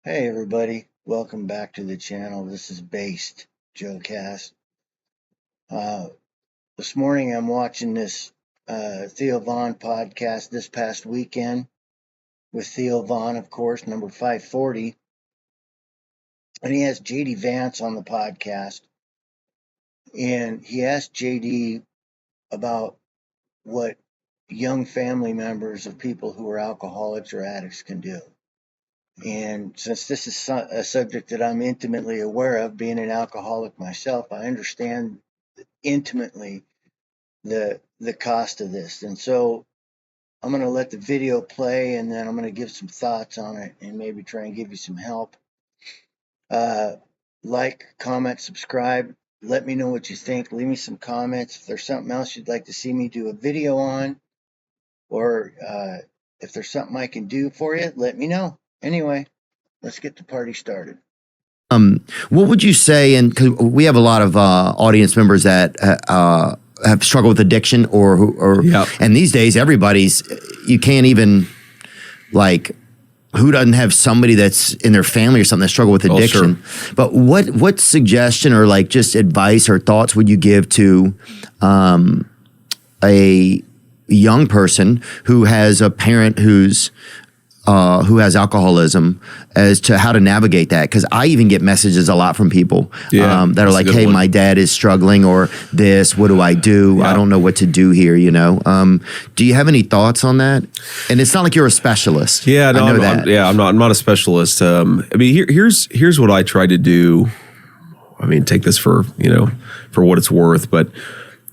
Hey everybody, welcome back to the channel. This is Based Joe Cast. Uh, this morning I'm watching this Theo Vaughn podcast this past weekend with Theo Vaughn, of course, number 540. And he has JD Vance on the podcast. And he asked JD about what young family members of people who are alcoholics or addicts can do. And since this is a subject that I'm intimately aware of, being an alcoholic myself, I understand intimately the cost of this. And so I'm going to let the video play, and then I'm going to give some thoughts on it and maybe try and give you some help. Like, comment, subscribe. Let me know what you think. Leave me some comments. If there's something else you'd like to see me do a video on, or if there's something I can do for you, let me know. Anyway, let's get the party started. What would you say? And cause we have a lot of audience members that have struggled with addiction, Yep. And these days you can't even, like, who doesn't have somebody that's in their family or something that struggle with addiction? Sure. But what suggestion or like just advice or thoughts would you give to a young person who has a parent who has alcoholism as to how to navigate that? Because I even get messages a lot from people that are like, hey, my dad is struggling, or this, what do I do? Yeah. I don't know what to do here, you know? Do you have any thoughts on that? And it's not like you're a specialist. Yeah, no, I know that. I'm not a specialist. I mean, here's what I try to do. I mean, take this for what it's worth. But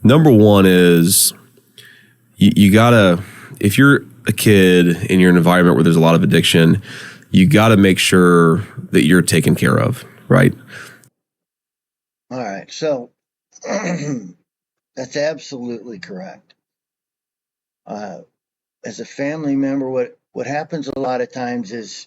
number one is you gotta, if you're a kid and you're in an environment where there's a lot of addiction, you got to make sure that you're taken care of, right? All right, so that's absolutely correct. As a family member, what happens a lot of times is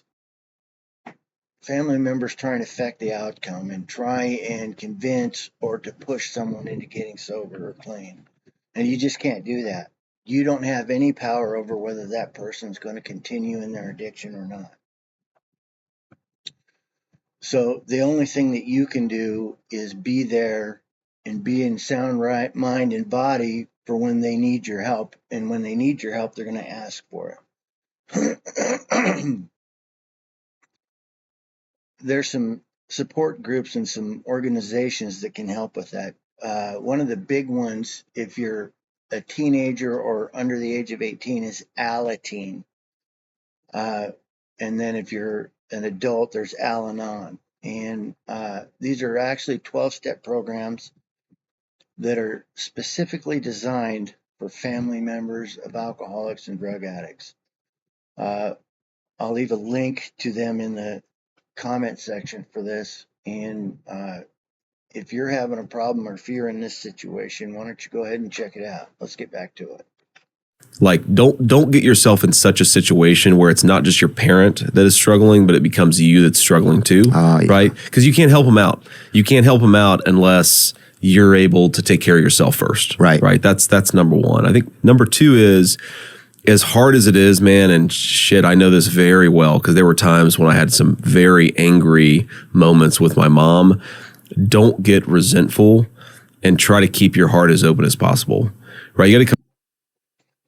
family members try and affect the outcome and try and convince or to push someone into getting sober or clean. And you just can't do that. You don't have any power over whether that person's going to continue in their addiction or not. So the only thing that you can do is be there and be in sound right mind and body for when they need your help. And when they need your help, they're going to ask for it. There's some support groups and some organizations that can help with that. One of the big ones, if you're a teenager or under the age of 18, is Alateen. And then if you're an adult, there's Al-Anon. And these are actually 12-step programs that are specifically designed for family members of alcoholics and drug addicts. I'll leave a link to them in the comment section for this. And if you're having a problem or if you're in this situation, why don't you go ahead and check it out? Let's get back to it. Like, don't get yourself in such a situation where it's not just your parent that is struggling, but it becomes you that's struggling too, right? Because you can't help them out. You can't help them out unless you're able to take care of yourself first, right? That's number one. I think number two is, as hard as it is, man, and shit, I know this very well because there were times when I had some very angry moments with my mom. Don't get resentful and try to keep your heart as open as possible, right? You got to come.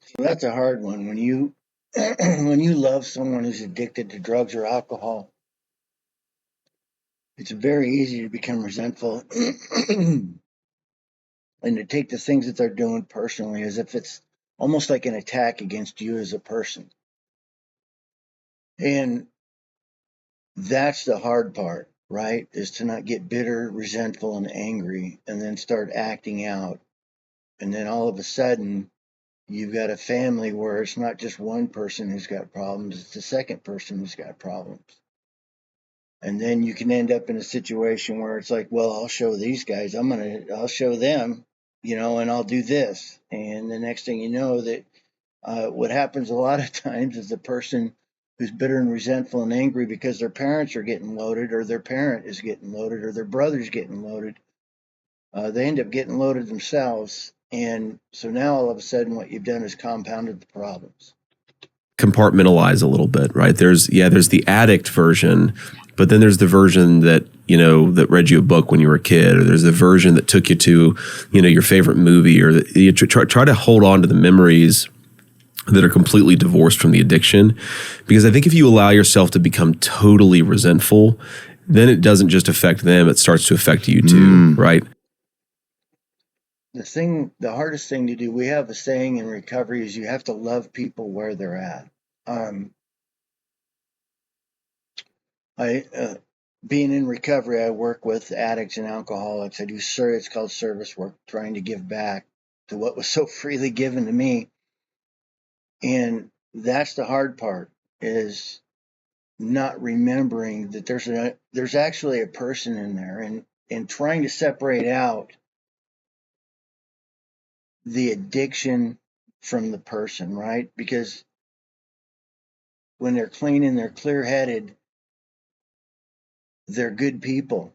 So that's a hard one. When you when you love someone who's addicted to drugs or alcohol, it's very easy to become resentful and to take the things that they're doing personally as if it's almost like an attack against you as a person. And that's the hard part, right? Is to not get bitter, resentful, and angry and then start acting out. And then all of a sudden, you've got a family where it's not just one person who's got problems, it's the second person who's got problems. And then you can end up in a situation where it's like, well, I'll show these guys, I'll show them, and I'll do this. And the next thing you know, that what happens a lot of times is the person who's bitter and resentful and angry because their parents are getting loaded, or their parent is getting loaded, or their brother's getting loaded. They end up getting loaded themselves. And so now all of a sudden what you've done is compounded the problems. Compartmentalize a little bit, right? There's the addict version, But then there's the version that, that read you a book when you were a kid, or there's the version that took you to, your favorite movie, or you try to hold on to the memories that are completely divorced from the addiction. Because I think if you allow yourself to become totally resentful, then it doesn't just affect them, it starts to affect you too, right? The hardest thing to do, we have a saying in recovery, is you have to love people where they're at. Being in recovery, I work with addicts and alcoholics. I do it's called service work, trying to give back to what was so freely given to me. And that's the hard part, is not remembering that there's actually a person in there, and trying to separate out the addiction from the person, right? Because when they're clean and they're clear-headed, they're good people,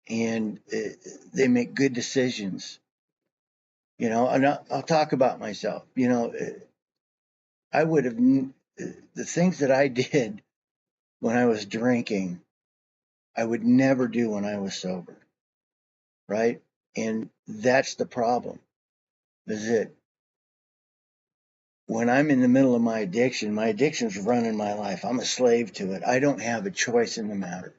and they make good decisions. And I'll talk about myself. I would have, the things that I did when I was drinking, I would never do when I was sober, right? And that's the problem, is that when I'm in the middle of my addiction's running my life. I'm a slave to it. I don't have a choice in the matter.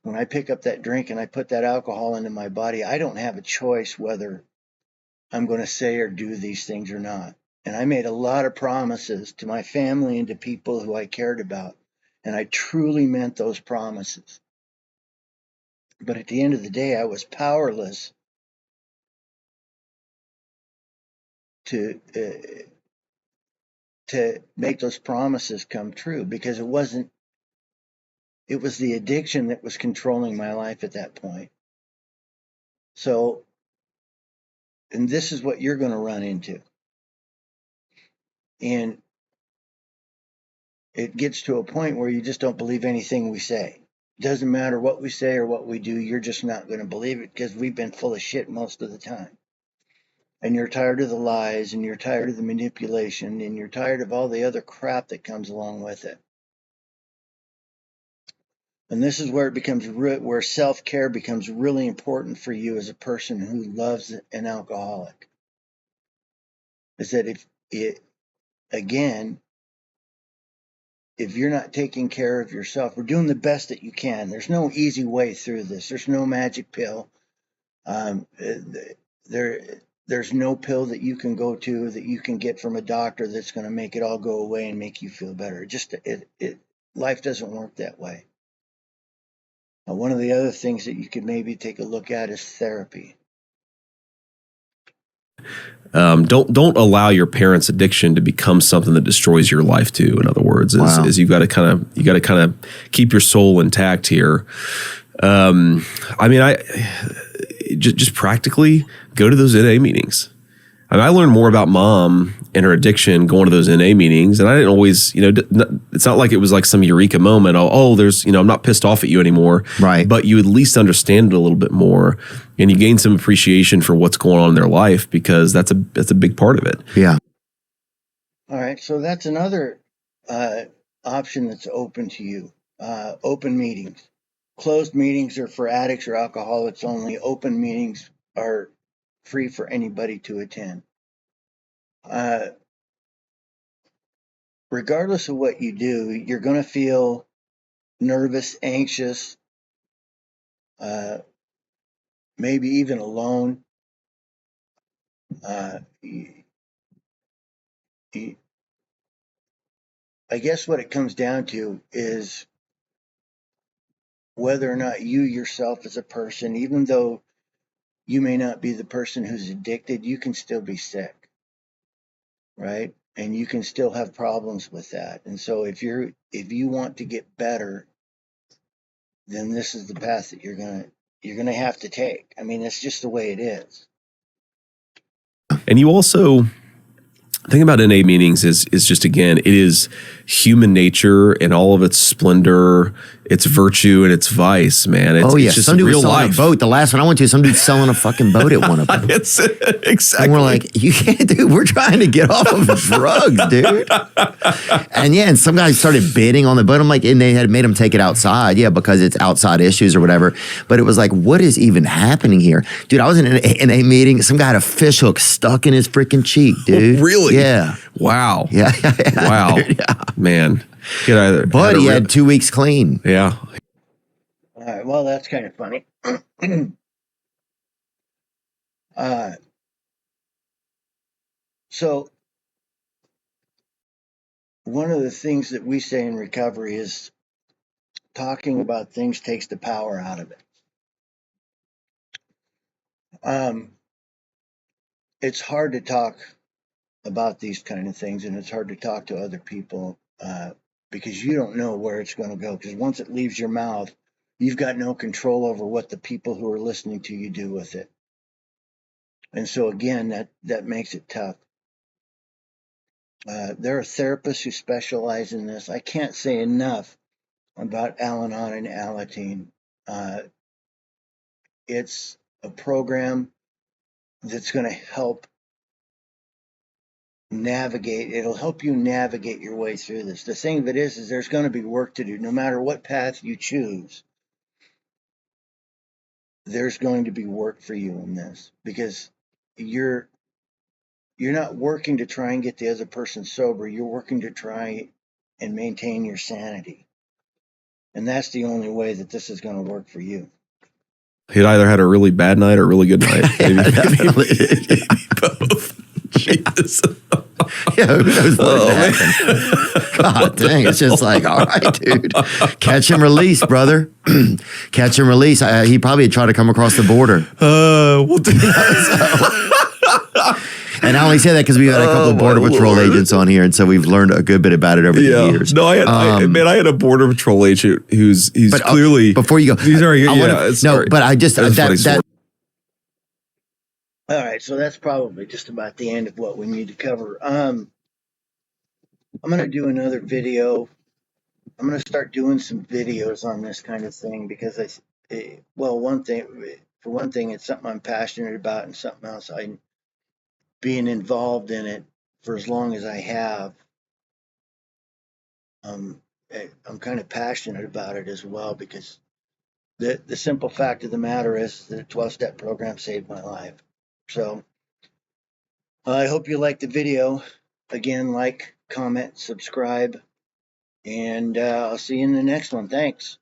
When I pick up that drink and I put that alcohol into my body, I don't have a choice whether I'm going to say or do these things or not. And I made a lot of promises to my family and to people who I cared about. And I truly meant those promises. But at the end of the day, I was powerless to make those promises come true, because it was the addiction that was controlling my life at that point. So, and this is what you're going to run into. And it gets to a point where you just don't believe anything we say. It doesn't matter what we say or what we do, you're just not going to believe it, because we've been full of shit most of the time. And you're tired of the lies, and you're tired of the manipulation, and you're tired of all the other crap that comes along with it. And this is where it becomes where self-care becomes really important for you as a person who loves an alcoholic. Is that if you're not taking care of yourself, we're doing the best that you can. There's no easy way through this. There's no magic pill. There's no pill that you can go to, that you can get from a doctor, that's going to make it all go away and make you feel better. Life doesn't work that way. Now, one of the other things that you could maybe take a look at is therapy. Don't allow your parents' addiction to become something that destroys your life too. In other words, is you've got to kind of keep your soul intact here. I just practically go to those NA meetings. I learned more about mom and her addiction going to those NA meetings, and I didn't always, it's not like it was like some eureka moment. There's, I'm not pissed off at you anymore. Right. But you at least understand it a little bit more, and you gain some appreciation for what's going on in their life, because that's a big part of it. Yeah. All right. So that's another option that's open to you. Open meetings. Closed meetings are for addicts or alcoholics only. Open meetings are free for anybody to attend. Regardless of what you do, you're going to feel nervous, anxious, maybe even alone. I guess what it comes down to is whether or not you yourself as a person, even though you may not be the person who's addicted, you can still be sick, right? And you can still have problems with that. And so if you want to get better, then this is the path that you're gonna have to take. I mean, it's just the way it is. And you also, The thing about NA meetings is just, again, it is human nature and all of its splendor, its virtue and its vice, man. It's, it's just some dude real was selling life. a boat. The last one I went to, some dude selling a fucking boat at one of them. It's exactly. And we're like, you can't, dude. We're trying to get off of drugs, dude. And some guys started bidding on the boat. I'm like, and they had made them take it outside, because it's outside issues or whatever. But it was like, what is even happening here, dude? I was in a meeting. Some guy had a fish hook stuck in his freaking cheek, dude. Really? Yeah. Wow. Yeah. Wow. Dude, Man. But he had 2 weeks clean. Yeah. All right. Well, that's kind of funny. So one of the things that we say in recovery is talking about things takes the power out of it. It's hard to talk about these kind of things, and it's hard to talk to other people because you don't know where it's going to go. Because once it leaves your mouth, you've got no control over what the people who are listening to you do with it. And so again, that makes it tough. There are therapists who specialize in this. I can't say enough about Al-Anon and Alateen. It's a program that's going to help navigate. It'll help you navigate your way through this. The thing of it is there's going to be work to do. No matter what path you choose, there's going to be work for you in this, because you're not working to try and get the other person sober. You're working to try and maintain your sanity. And that's the only way that this is going to work for you. He'd either had a really bad night or a really good night. Maybe both. Jesus. Who knows what happened? God dang, it's just like, all right, dude, catch and release, brother. Catch and release. He probably tried to come across the border. And I only say that because we've had a couple of Border Patrol agents on here, and so we've learned a good bit about it over the years. No, I had a Border Patrol agent who's clearly before you go. All right, so that's probably just about the end of what we need to cover. I'm going to do another video. I'm going to start doing some videos on this kind of thing because for one thing, it's something I'm passionate about, and something else, being involved in it for as long as I have, I'm kind of passionate about it as well, because the simple fact of the matter is that a 12-step program saved my life. So I hope you liked the video. Again, like, comment, subscribe, and I'll see you in the next one. Thanks.